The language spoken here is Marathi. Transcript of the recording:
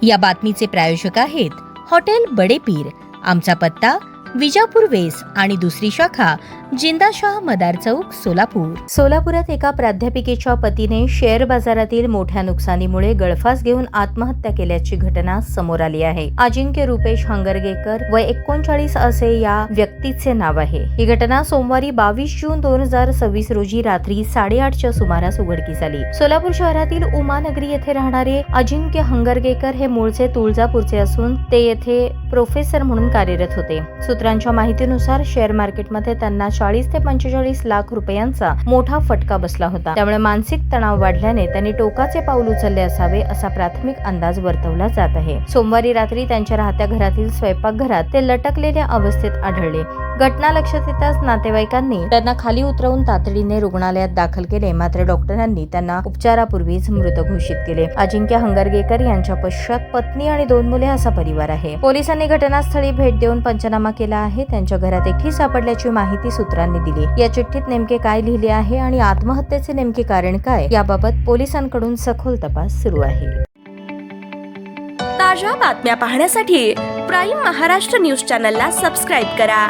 या बातमीचे प्रायोजक आहेत हॉटेल बडे पीर। आमचा पत्ता विजापूर वेस आणि दुसरी शाखा जिंदाशाह मदार चौक सोलापूर। सोलापुरात एका प्राध्यापिकेच्या पतीने शेअर बाजारातील मोठ्या नुकसानीमुळे गळफास घेऊन आत्महत्या केल्याची घटना समोर आली आहे। अजिंक्य रुपेश हंगरगेकर वय 39 असे या व्यक्तीचे नाव आहे। ही घटना सोमवारी 22 जून 2026 रोजी रात्री 8:30च्या सुमारास उघडकीस आली। सोलापूर शहरातील उमानगरी येथे राहणारे अजिंक्य हंगरगेकर हे मूळचे तुळजापूरचे असून ते येथे प्रोफेसर म्हणून कार्यरत होते। सूत्रांच्या माहितीनुसार शेअर मार्केटमध्ये त्यांना 40 ते 45 लाख रुपयांचा मोठा फटका बसला होता। त्यामुळे मानसिक तणाव वाढल्याने त्यांनी टोकाचे पाऊल उचलले असावे असा प्राथमिक अंदाज वर्तवला जात आहे। सोमवारी रात्री त्यांच्या राहत्या घरातील स्वयंपाकघरात ते लटकलेल्या अवस्थेत आढळले। घटना लक्षात येताच नातेवाईकांनी त्यांना खाली उतरवून तातडीने रुग्णालयात दाखल केले, मात्र डॉक्टरांनी त्यांना उपचारापूर्वीच मृत घोषित केले। अजिंक्य हंगरगेकर यांच्या पश्चात पत्नी आणि 2 मुले असा परिवार आहे। पोलिसांनी घटनास्थळी भेट देऊन पंचनामा केला आहे। त्यांच्या घरात एकटी सापडल्याची माहिती सूत्रांनी दिली। या चिठ्ठीत नेमके काय लिहिले आहे आणि आत्महत्येचे नेमके कारण काय याबाबत पोलिसांकडून सखोल तपास सुरू आहे। ताज्या बातम्या पाहण्यासाठी प्राईम महाराष्ट्र न्यूज चॅनलला सबस्क्राईब करा।